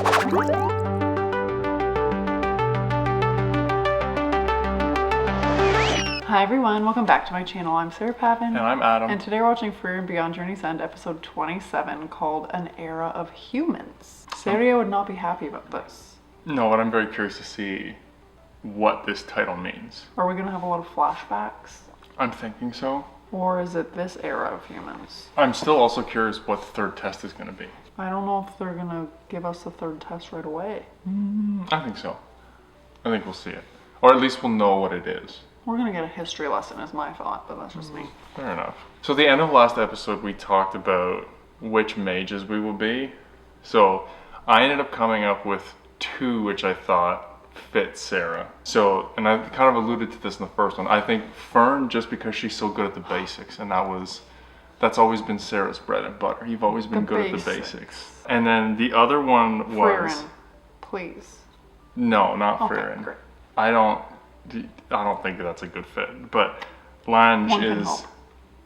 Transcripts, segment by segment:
Hi everyone, welcome back to my channel. I'm Sarah Pavan. And I'm Adam. And today we're watching Frieren Beyond Journey's End, episode 27, called An Era of Humans. Kariya would not be happy about this. No, but I'm very curious to see what this title means. Are we going to have a lot of flashbacks? I'm thinking so. Or is it this era of humans? I'm still also curious what the third test is going to be. I don't know if they're going to give us the third test right away. I think so. I think we'll see it. Or at least we'll know what it is. We're going to get a history lesson is my thought, but that's just me. Fair enough. So at the end of last episode, we talked about which mages we will be. So I ended up coming up with two which I thought fit Sarah. So, and I kind of alluded to this in the first one. I think Fern, just because she's so good at the basics, and that's always been Sarah's bread and butter. You've always been good at the basics. And then the other one was... Frieren, please. No, not Okay, Frieren. great. I don't think that's a good fit. But Lange is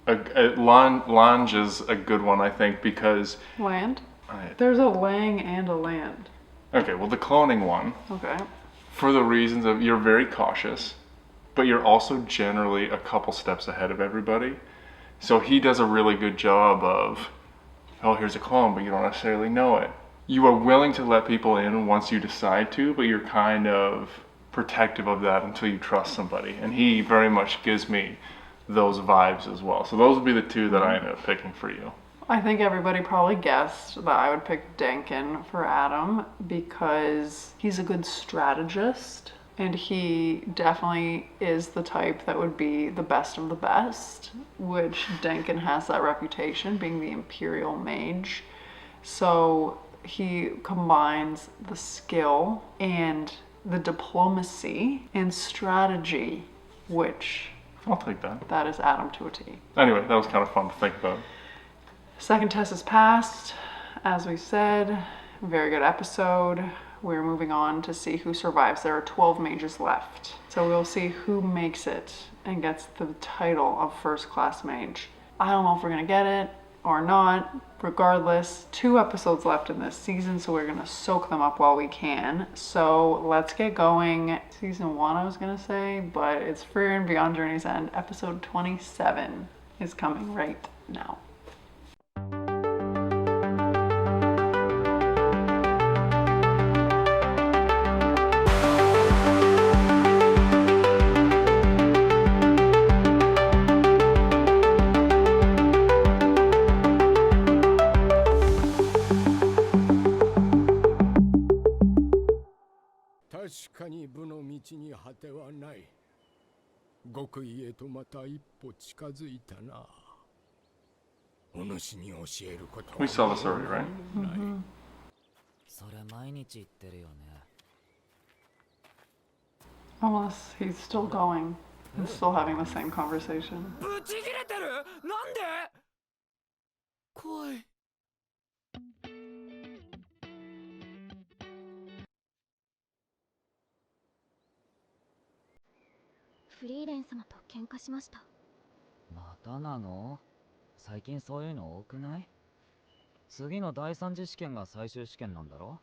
Lange is a good one, I think, because Land? There's a Lang and a Land. Okay, well, the cloning one. Okay. For the reasons of you're very cautious, but you're also generally a couple steps ahead of everybody. So he does a really good job of, oh, here's a clone, but you don't necessarily know it. You are willing to let people in once you decide to, but you're kind of protective of that until you trust somebody. And he very much gives me those vibes as well. So those would be the two that I ended up picking for you. I think everybody probably guessed that I would pick Denkin for Adam because he's a good strategist and he definitely is the type that would be the best of the best, which Denkin has that reputation, being the Imperial Mage. So he combines the skill and the diplomacy and strategy, which... I'll take that. That is Adam to a T. Anyway, that was kind of fun to think about. Second test is passed, as we said. Very good episode. We're moving on to see who survives. There are 12 mages left. So we'll see who makes it and gets the title of first class mage. I don't know if we're gonna get it or not. Regardless, 2 episodes left in this season, so we're gonna soak them up while we can. So let's get going. Season 1, I was gonna say, but it's Frieren Beyond Journey's End. Episode 27 is coming right now. We saw this already, right? Unless he's still going and still having the same conversation. フリーレン様と喧嘩しました。またなの？最近そういうの多くない？次の第三次試験が最終試験なんだろ？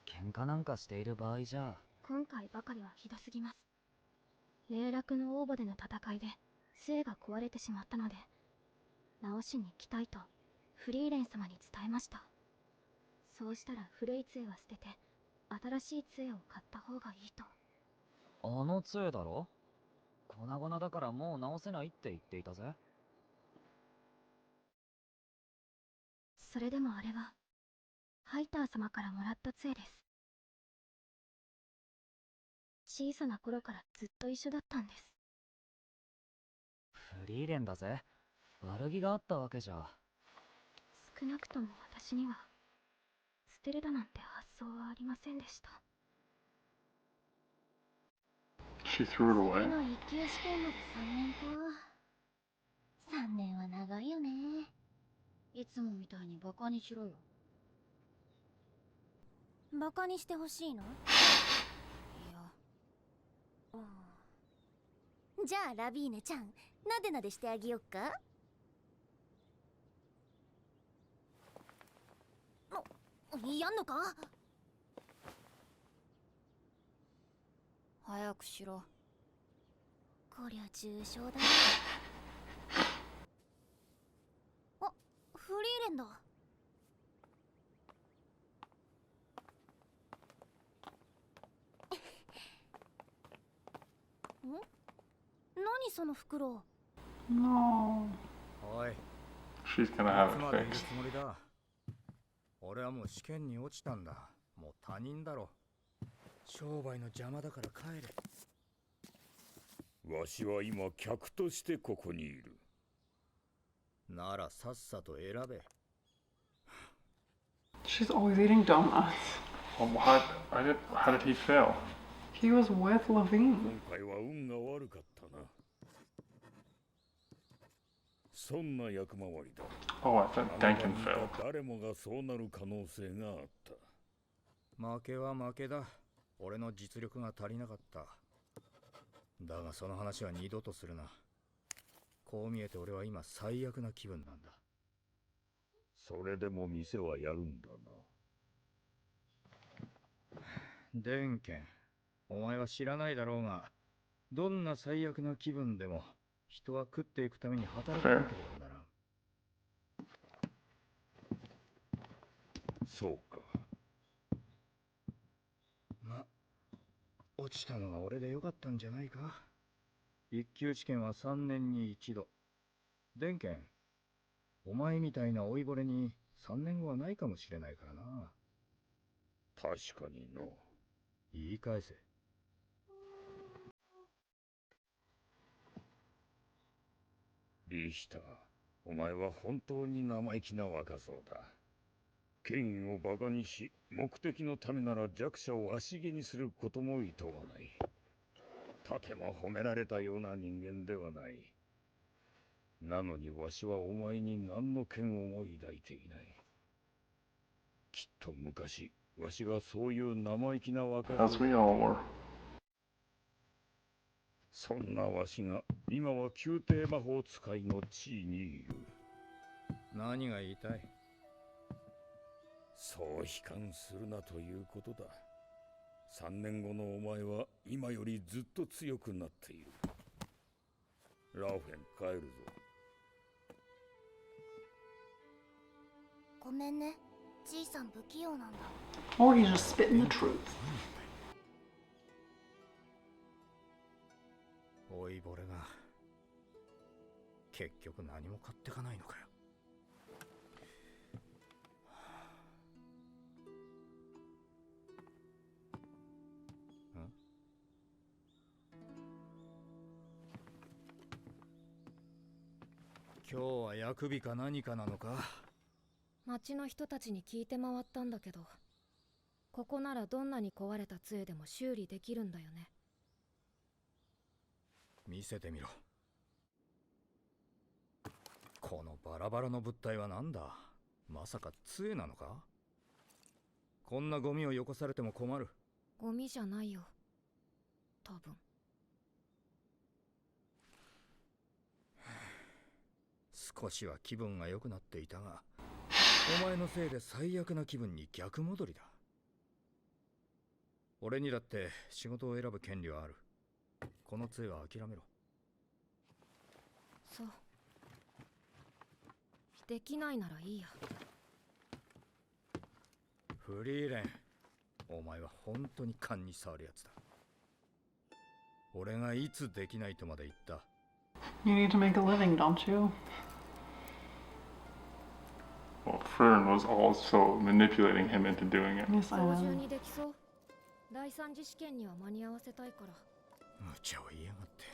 喧嘩なんかしている場合じゃ。今回ばかりはひどすぎます。霊落の応募での戦いで杖が壊れてしまったので、直しに来たいとフリーレン様に伝えました。そうしたら古い杖は捨てて、新しい杖を買った方がいいと。あの杖だろ？粉々だからもう直せないって言っていたぜ。それでもあれはハイター様からもらった杖です。小さな頃からずっと一緒だったんです。フリーレンだぜ。悪気があったわけじゃ。少なくとも私には捨てるだなんて発想はありませんでした。She threw it away. 今一級試験まで3年か。3年は長いよね。いつもみたいにバカにしろよ。バカにしてほしいの？いや。じゃあラビーネちゃん、なでなでしてあげよっか。やんのか？早くしろ。こりゃ重傷だ。あ、フリーレンだ。ん？何その袋。No. おい、 She's gonna い have つ it までいる fixed. つもりだ。俺はもう試験に落ちたんだ。もう他人だろ。商売の邪魔だから帰れ。わしは今客としてここにいる。ならさっさと選べ。 She's always eating donuts. Well, how did he fail? He was with Levine. 今回は運が悪かったな。そんな役回りだ。 Oh, I thought あの Denkin 場に failed. いた誰もがそうなる可能性があった。負けは負けだ。俺の実力が足りなかった。だがその話は二度とするな。こう見えて俺は今最悪な気分なんだ。それでも店はやるんだな。デンケン、お前は知らないだろうが、どんな最悪な気分でも人は食っていくために働かなければならん。そうか。ま、落ちたのが俺でよかったんじゃないか。一級試験は3年に一度。デンケン、お前みたいな老いぼれに3年後はないかもしれないからな。確かにの。言い返せ。リヒター、お前は本当に生意気な若造だ。権威をバカにし、目的のためなら弱者を足蹴にすることもいとわない。とても褒められたような人間ではない。なのにわしはお前に何の嫌悪も抱いていない。きっと昔、わしがそういう生意気な若造 As we all were. そんなわしが今は宮廷魔法使いの地位にいる。何が言いたい？そう悲観するなということだ。3年後のお前は今よりずっと強くなっている。ラオフェン、帰るぞ。ごめんね。じいさん不器用なんだ。 Or he's just spitting the truth. 老いぼれが結局何も買ってかないのかよ。今日は薬日か何かなのか？町の人たちに聞いて回ったんだけど、ここならどんなに壊れた杖でも修理できるんだよね。見せてみろ。このバラバラの物体は何だ？まさか杖なのか？こんなゴミをよこされても困る。ゴミじゃないよ、多分。少しは気分が良くなっていたが、お前のせいで最悪な気分に逆戻りだ。俺にだって仕事を選ぶ権利はある。この杖は諦めろ。そう。できないならいいや。フリーレン、お前は本当に勘に触るやつだ。俺がいつできないとまで言った。 You need to make a living, don't you? Well, Frieren was also manipulating him into doing it. Yes, I 今日中 am. にできそう。第三次試験には間に合わせたいから。無茶を言いやがって。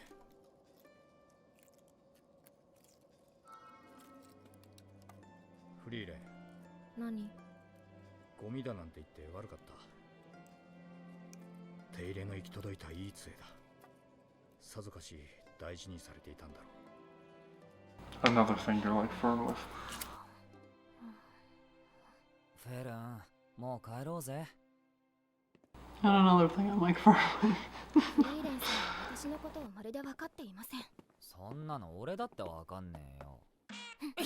フリーレン、何？ゴミだなんて言って悪かった。手入れの行き届いたいい杖だ。さぞかし大事にされていたんだろう。 Another thing you're like Frieren with. フェルン、もう帰ろうぜ。 And another thing I'm like for. フリーレンさんは私のことをまるで分かっていません。そんなの俺だってわかんねえよ。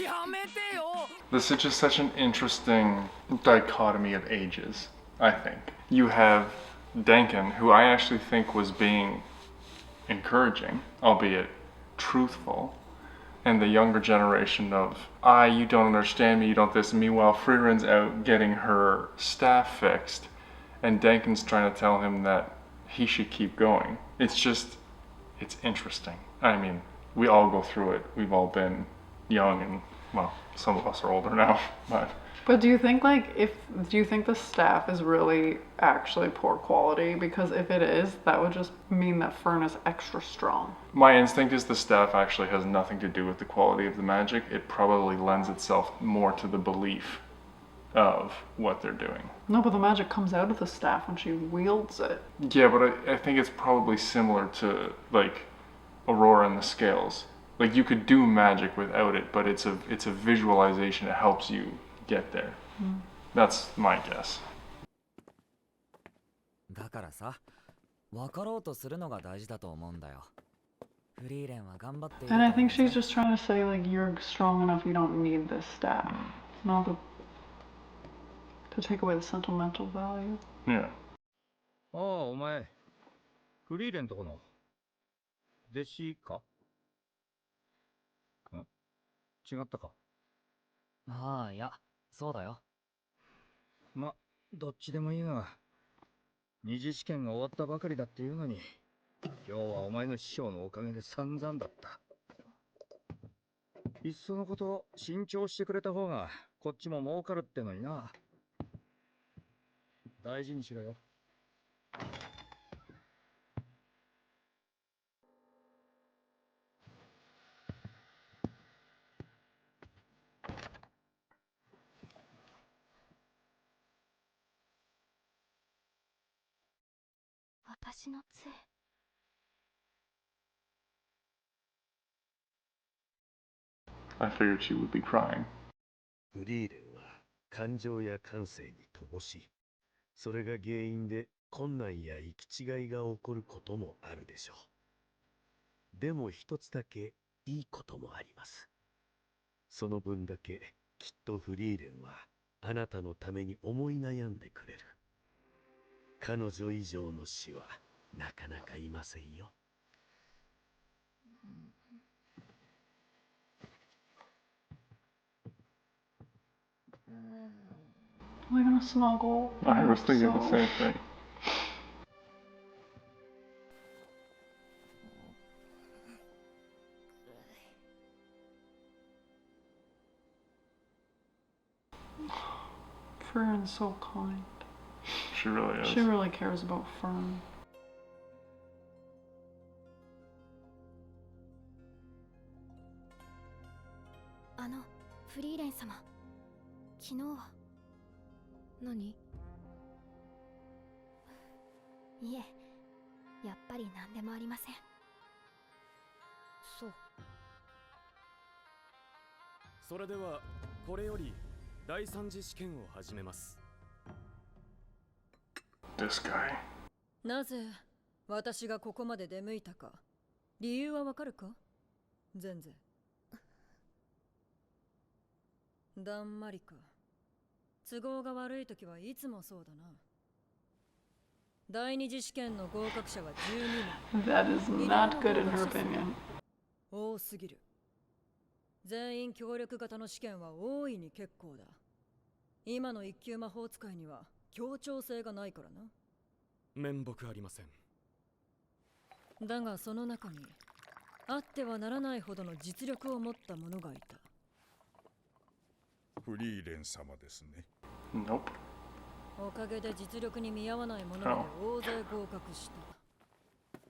やめてよ。 This is just such an interesting dichotomy of ages, I think. You have Denkin, who I actually think was being encouraging, albeit truthful, and the younger generation of, you don't understand me, you don't this. Meanwhile, Frieren's out getting her staff fixed, and Denkin's trying to tell him that he should keep going. It's interesting. I mean, we all go through it. We've all been young and, well, some of us are older now, But do you think the staff is really actually poor quality? Because if it is, that would just mean that Fern is extra strong. My instinct is the staff actually has nothing to do with the quality of the magic. It probably lends itself more to the belief of what they're doing. No, but the magic comes out of the staff when she wields it. Yeah, but I think it's probably similar to, like, Aurora and the scales. Like, you could do magic without it, but it's a visualization. It helps you get there. That's my guess. だからさ、分かろうとするのが大事だと思うんだよ。フリーレンは頑張っている。 And I think she's just trying to say, like, you're strong enough, you don't need this staff. Not to take away the sentimental value. Yeah. ああ、お前、フリーレンとこの弟子か？違ったか？ああ、いや、そうだよ。ま、どっちでもいいが、二次試験が終わったばかりだっていうのに、今日はお前の師匠のおかげで散々だった。いっそのこと慎重してくれた方がこっちも儲かるってのにな。大事にしろよ。私の杖。I figured she would be crying. フリーレンは感情や感性に乏しい。それが原因で困難や行き違いが起こることもあるでしょう。でも一つだけいいこともあります。その分だけきっとフリーレンはあなたのために思い悩んでくれる。彼女以上の死はなかなかいませんよ。Are we gonna snuggle? I was thinking the same thing. Fern's so kind. She really is. She really cares about Fern. フリーレン様、昨日は。何？いえ、やっぱり何でもありません。そう。それではこれより第三次試験を始めます。 This guy. なぜ私がここまで出向いたか理由はわかるか？全然。だんまりか。都合が悪い時はいつもそうだな。第二次試験の合格者は12 That is not good in her opinion. 人。多すぎる。全員協力型の試験は大いに結構だ。今の一級魔法使いには協調性がないからな。面目ありません。だがその中にあってはならないほどの実力を持った者がいた。フリーレン様ですね。Nope. おかげで実力に見合わない者まで大勢合格した。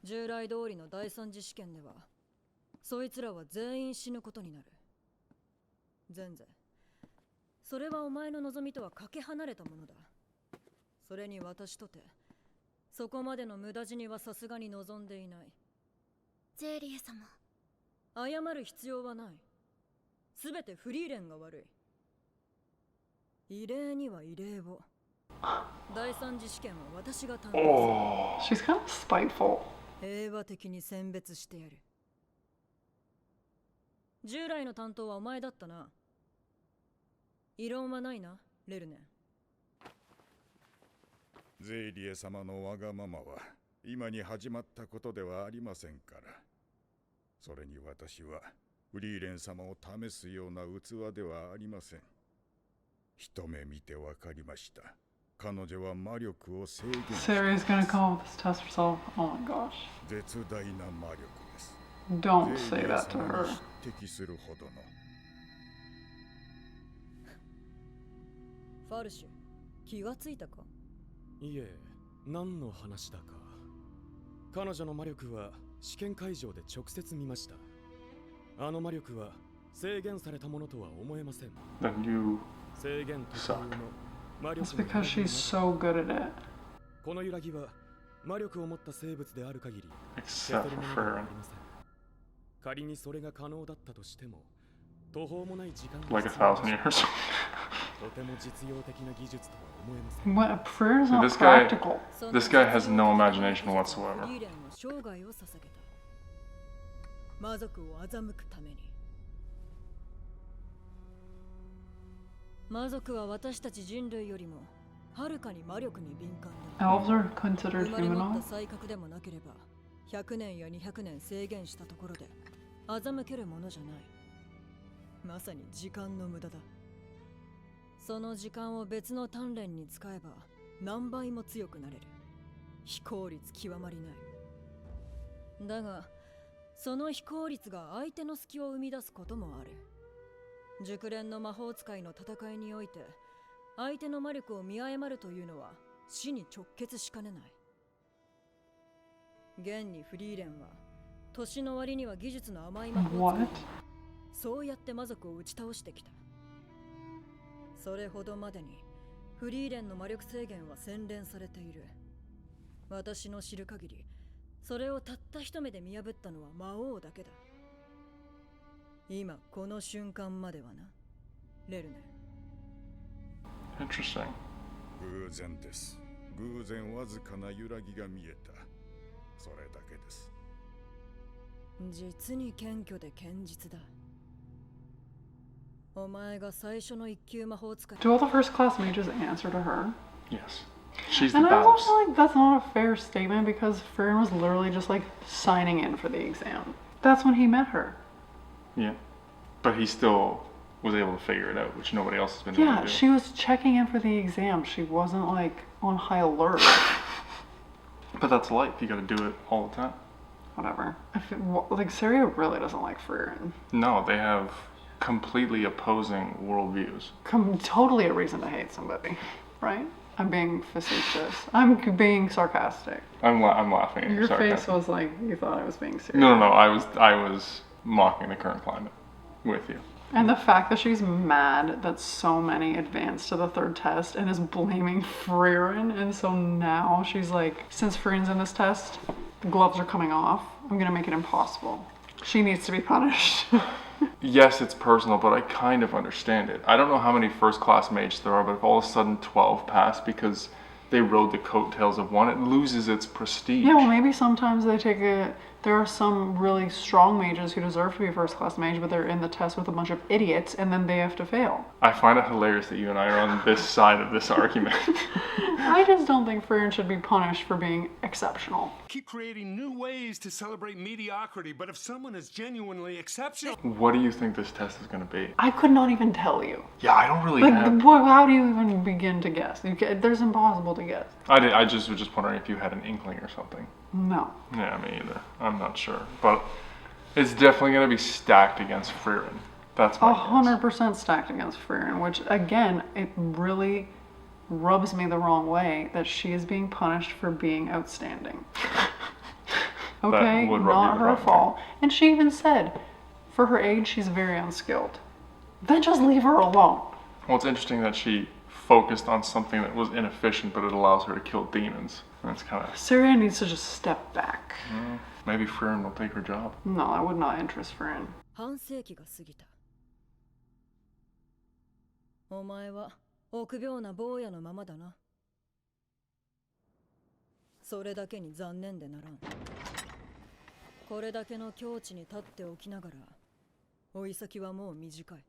従来通りの第三次試験ではそいつらは全員死ぬことになる。全然。それはお前の望みとはかけ離れたものだ。それに私とてそこまでの無駄死にはさすがに望んでいない。ジェリエ様、謝る必要はない。すべてフリーレンが悪い。異例には異例を。第三次試験は私が担当する。 She's kind of spiteful. 平和的に選別してやる。従来の担当はお前だったな。異論はないな、レルネン。ゼイリエ様のわがままは今に始まったことではありませんから。それに私はフリーレン様を試すような器ではありません。一目見てわかりました。彼女は魔力を制限しています。 Sari's gonna come up with this test herself. Oh my gosh. 絶大な魔力です。 Don't say that to her. 匹敵するほどの。ファルシュ、気がついたか？いえ、何の話だか。彼女の魔力は試験会場で直接見ました。あの魔力は制限されたものとは思えません。Then you 制限特有の魔力 That's because she's so good at it. この揺らぎは魔力を持った生物である限り except for Frieren. 仮にそれが可能だったとしても途方もない時間 Like 1000 years. とても実用的な技術とは思えません。 What? Prayer's See, not this guy- practical. This guy has no imagination whatsoever. フリーレンの生涯を捧げた。魔族を欺くために。魔族は私たち人類よりもはるかに魔力に敏感だ。 Elves are considered 生まれ持っ humanoid. た才覚でもなければ100年や200年制限したところで欺けるものじゃない。まさに時間の無駄だ。その時間を別の鍛錬に使えば何倍も強くなれる。非効率極まりない。だがその非効率が相手の隙を生み出すこともある。熟練の魔法使いの戦いにおいて相手の魔力を見誤るというのは死に直結しかねない。現にフリーレンは年の割には技術の甘い魔法を使い、そうやって魔族を打ち倒してきた。それほどまでにフリーレンの魔力制限は洗練されている。私の知る限りそれをたった一目で見破ったのは魔王だけだ。今この瞬間まではな、レルネ。 Interesting. 偶然です。偶然わずかな揺らぎが見えた。それだけです。実に謙虚で堅実だ。お前が最初の一級魔法使い。 Do all the first class mages answer to her? Yes. She's the And I boss. also feel like that's not a fair statement because Frieren was literally just like signing in for the exam. That's when he met her. Yeah. But he still was able to figure it out, which nobody else has been able Yeah, to do. she was checking in for the exam. She wasn't like on high alert. But that's life. You gotta do it all the time. Whatever. I feel, like Saria really doesn't like Frieren. No, they have completely opposing worldviews. Totally a reason to hate somebody, right? I'm being facetious. I'm being sarcastic. I'm laughing at Your sarcasm. face was like you thought I was being serious. No, I was mocking the current climate with you. And the fact that she's mad that so many advanced to the third test and is blaming Frieren, and so now she's like, since Frieren's in this test, the gloves are coming off. I'm gonna make it impossible. She needs to be punished. Yes, it's personal, but I kind of understand it. I don't know how many first class mages there are, but if all of a sudden 12 pass because they rode the coattails of one, it loses its prestige. Yeah, well, maybe sometimes they take a. There are some really strong mages who deserve to be a first class mage, but they're in the test with a bunch of idiots, and then they have to fail. I find it hilarious that you and I are on this side of this argument. I just don't think Frieren should be punished for being exceptional. Keep creating new ways to celebrate mediocrity, but if someone is genuinely exceptional... What do you think this test is going to be? I could not even tell you. Yeah, I don't really Like, have... how do you even begin to guess? There's impossible to guess. I just was just wondering if you had an inkling or something. No. Yeah, me either. I'm not sure. But it's definitely going to be stacked against Frieren. That's my guess. 100% stacked against Frieren, which, again, it really rubs me the wrong way that she is being punished for being outstanding. Okay, would rub you not the her wrong way. fault. And she even said, for her age, she's very unskilled. Then just leave her alone. Well, it's interesting that she focused on something that was inefficient, but it allows her to kill demons. That's kind of... Syria needs to just step back. Maybe Frieren will take her job. No, that would not interest Frieren. 半世紀が過ぎた。お前は臆病な坊やのままだな。それだけに残念でならん。これだけの境地に立っておきながら、追い先はもう短い。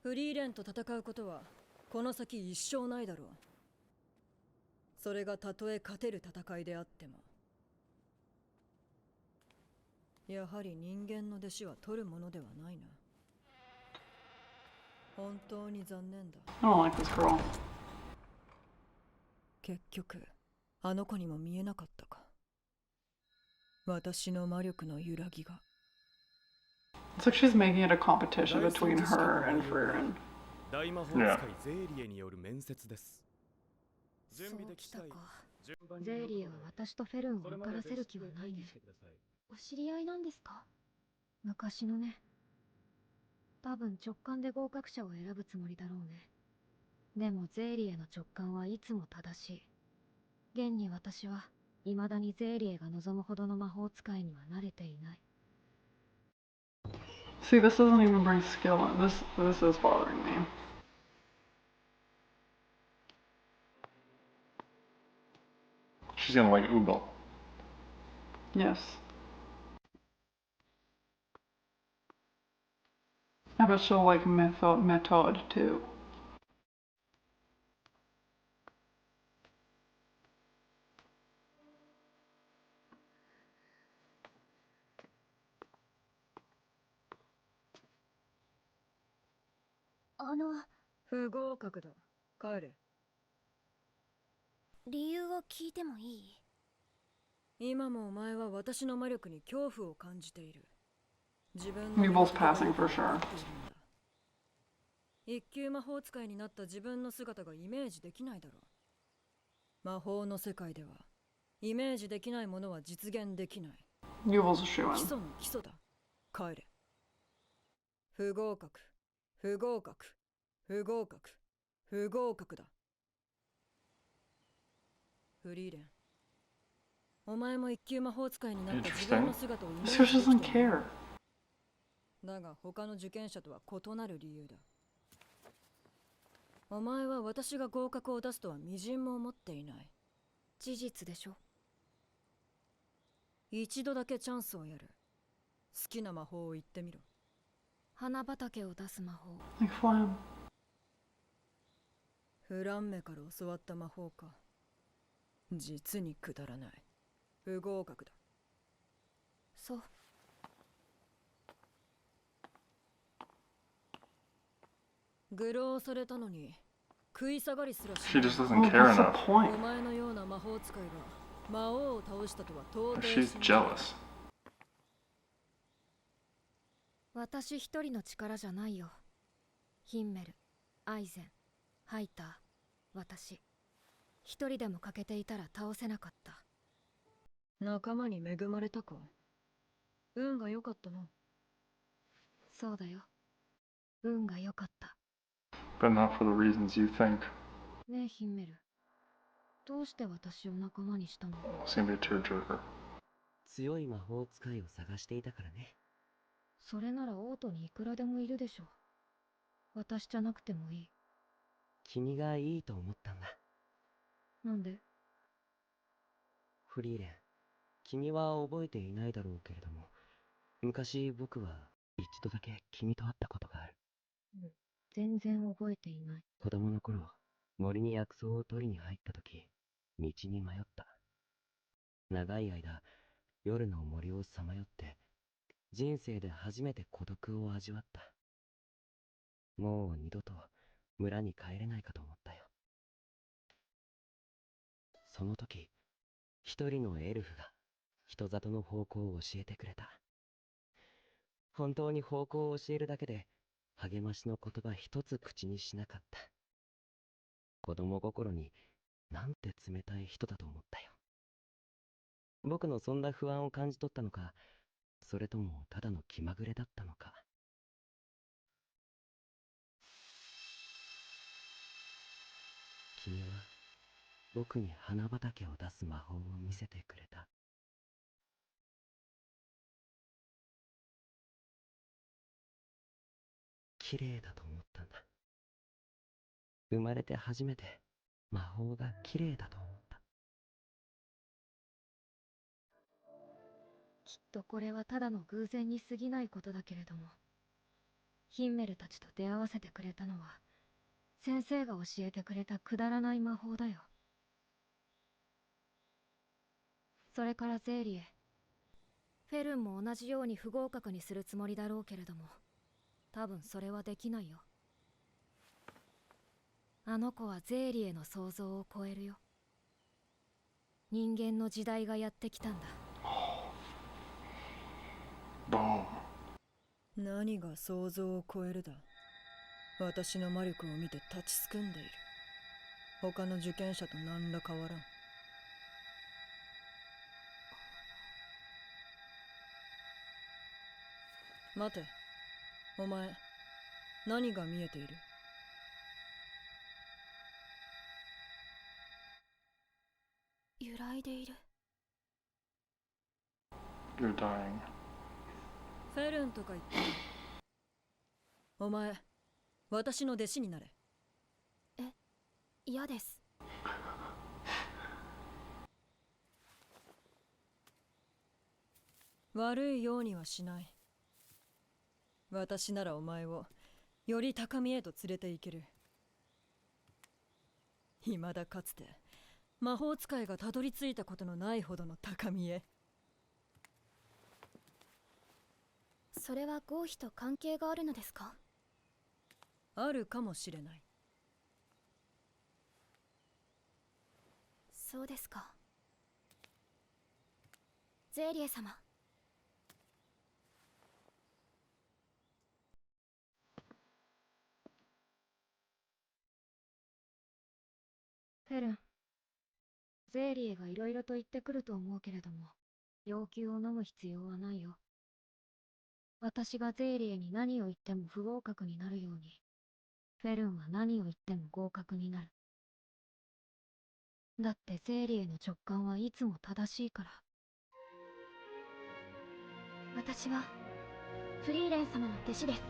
フリーレンと戦うことはこの先一生ないだろう。それがたとえ勝てる戦いであっても。やはり人間の弟子は取るものではないな。本当に残念だ。 I don't like this girl. 結局あの子にも見えなかったか。私の魔力の揺らぎが。 It's like she's making it a competition between her and Frieren. 大魔法使いゼーリエによる面接です。準備できたい。ゼーリエは私とフェルンを受からせる気はないね。お知り合いなんですか？昔のね。多分直感で合格者を選ぶつもりだろうね。でもゼーリエの直感はいつも正しい。現に私は未だにゼーリエが望むほどの魔法使いには慣れていない。 See, this doesn't even bring skill in. This is bothering me. She's gonna like Oogle. Yes. I bet she'll like method too. Ah, 不合格だ。帰れ。理由を聞いてもいい？今もお前は私の魔力に恐怖を感じている。自分 We're の both passing for sure. 一級魔法使いになった自分の姿がイメージできないだろう。魔法の世界ではイメージできないものは実現できない。 Yuval's a 基 shoo-in. 礎の基礎だ。帰れ。不合格、不合格、不合格、不合格だ。フリーレン、お前も一級魔法使いになった自分の姿をイメー This girl ジで doesn't きている。 care. だが他の受験者とは異なる理由だ。お前は私が合格を出すとは微塵も思っていない。事実でしょ。一度だけチャンスをやる。好きな魔法を言ってみろ。花畑を出す魔法。 Like Flam. フランメから教わった魔法か。実にくだらない。不合格だ。そう。愚弄されたのに食い下がりすらし She ない。 just Oh, doesn't care what's the enough. お point? 前のような魔法使いが魔王を倒したとは到底 She's 信じられない。 jealous. 私一人の力じゃないよ。ヒンメル、アイゼン、ハイター、私。一人でも欠けていたら倒せなかった。仲間に恵まれたか。運が良かったな。そうだよ。運が良かった。But not for the reasons you think. ねえヒンメル。どうして私を仲間にしたの？ It's gonna be a tearjerker. 強い魔法使いを探していたからね。それならオートにいくらでもいるでしょ。私じゃなくてもいい。君がいいと思ったんだ。なんで？フリーレン、君は覚えていないだろうけれども、昔僕は一度だけ君と会ったことがある。うん、全然覚えていない。子供の頃、森に薬草を取りに入った時、道に迷った。長い間、夜の森をさまよって、人生で初めて孤独を味わった。もう二度と村に帰れないかと思ったよ。その時、一人のエルフが人里の方向を教えてくれた。本当に方向を教えるだけで励ましの言葉一つ口にしなかった。子供心になんて冷たい人だと思ったよ。僕のそんな不安を感じ取ったのか、それともただの気まぐれだったのか。君は僕に花畑を出す魔法を見せてくれた。綺麗だと思ったんだ。生まれて初めて魔法が綺麗だと思った。きっとこれはただの偶然に過ぎないことだけれども、ヒンメルたちと出会わせてくれたのは先生が教えてくれたくだらない魔法だよ。それからゼーリエ。フェルンも同じように不合格にするつもりだろうけれども、多分それはできないよ。あの子はゼーリエの想像を超えるよ。人間の時代がやってきたんだ。何が想像を超えるだ。私の魔力を見て立ちすくんでいる。他の受験者と何ら変わらん。待て、お前、何が見えている？揺らいでいる。You're dying. フェルンとか言ってない。お前、私の弟子になれ。嫌です。悪いようにはしない。私ならお前をより高みへと連れて行ける。未だかつて魔法使いがたどり着いたことのないほどの高みへ。それは合否と関係があるのですか？あるかもしれない。そうですか。ゼーリエ様。フェルン、ゼーリエがいろいろと言ってくると思うけれども、要求を飲む必要はないよ。私がゼーリエに何を言っても不合格になるように、フェルンは何を言っても合格になる。だってゼーリエの直感はいつも正しいから。私はフリーレン様の弟子です。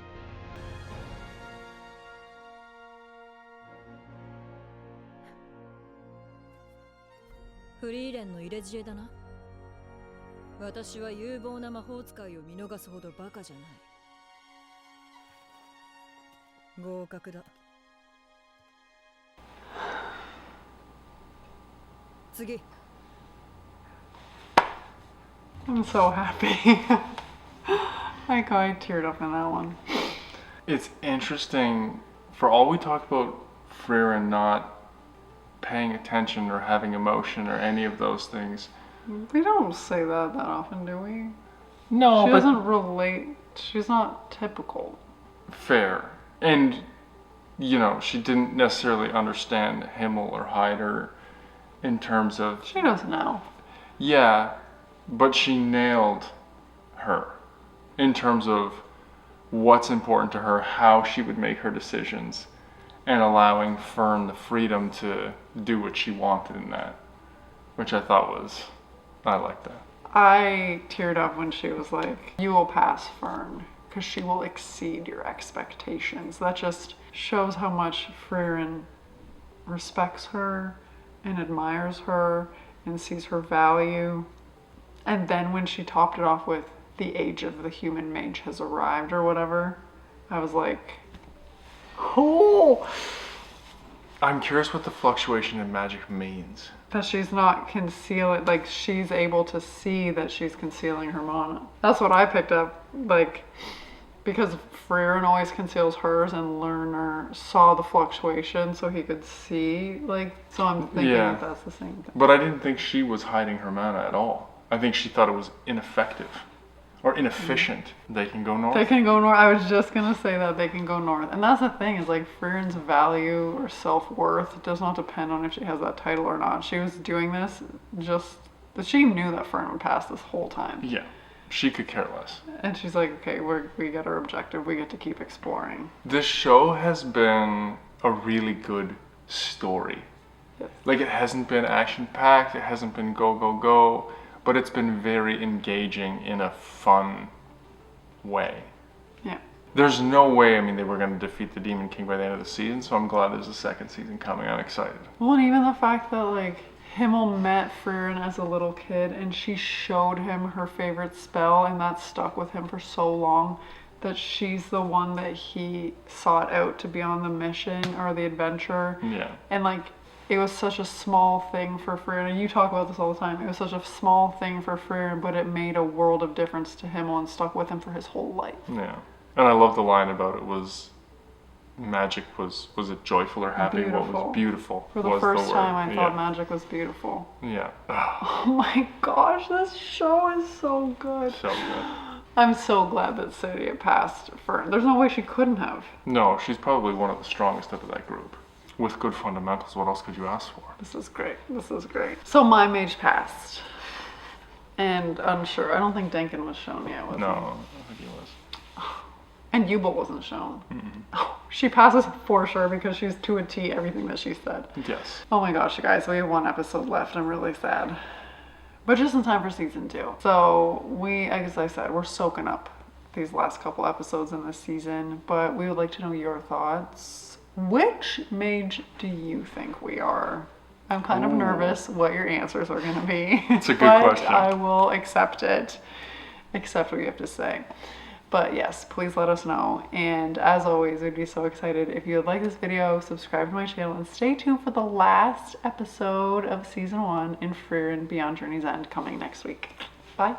フリーレンの入れ知恵だな。私は有望な魔法使いを見逃すほどバカじゃない。合格だ。次。I'm so happy. I teared up in that one. It's interesting, for all we talk about Frieren not paying attention or having emotion or any of those things. We don't say that often, do we? No, she but doesn't relate. She's not typical. Fair. And, you know, she didn't necessarily understand Himmel or Hyder in terms of... She does now. Yeah, but she nailed her in terms of what's important to her, how she would make her decisions, and allowing Fern the freedom to do what she wanted in that, which I thought was... I like that. I teared up when she was like, you will pass Fern, because she will exceed your expectations. That just shows how much Frieren respects her and admires her and sees her value. And then when she topped it off with, the age of the human mage has arrived, or whatever, I was like, oh! I'm curious what the fluctuation in magic means. That she's not concealing, like she's able to see that she's concealing her mana. That's what I picked up, like, because Frieren always conceals hers and Lerner saw the fluctuation so he could see, like, so I'm thinking that that's the same thing. But I didn't think she was hiding her mana at all. I think she thought it was ineffective. Or inefficient. They can go north. They can go north. I was just gonna say that they can go north. And that's the thing, is like Frieren's value or self-worth does not depend on if she has that title or not. She was doing this just, she knew that Frieren would pass this whole time. Yeah, she could care less. And she's like, okay, we get our objective. We get to keep exploring. This show has been a really good story. Yes. Like, it hasn't been action-packed. It hasn't been go, go, go. But it's been very engaging in a fun way. Yeah. There's no way, I mean, they were going to defeat the Demon King by the end of the season, so I'm glad there's a second season coming. I'm excited. Well, and even the fact that, like, Himmel met Frieren as a little kid, and she showed him her favorite spell, and that stuck with him for so long, that she's the one that he sought out to be on the mission or the adventure. Yeah. And like, it was such a small thing for Frieren, and you talk about this all the time. It was such a small thing for Frieren, but it made a world of difference to him and stuck with him for his whole life. Yeah. And I love the line about it was, magic was it joyful or happy? Beautiful. What was beautiful? For the was first the word. time, I thought Yeah. magic was beautiful. Yeah. Oh my gosh, this show is so good. So good. I'm so glad that Cydia passed Fern. There's no way she couldn't have. No, she's probably one of the strongest out of that group. With good fundamentals, what else could you ask for? This is great. This is great. So my mage passed. And unsure. I don't think Denkin was shown yet, was No, he? I don't think he was. And Yuba wasn't shown. Oh, she passes for sure because she's to a T everything that she said. Yes. Oh my gosh, you guys, we have one episode left. I'm really sad. But just in time for season 2. So we, as I said, we're soaking up these last couple episodes in this season. But we would like to know your thoughts. Which mage do you think we are? I'm kind of nervous what your answers are going to be. It's a good but question. I will accept it. Accept what you have to say. But yes, please let us know. And as always, we'd be so excited if you would like this video, subscribe to my channel, and stay tuned for the last episode of season 1 in Frieren Beyond Journey's End coming next week. Bye.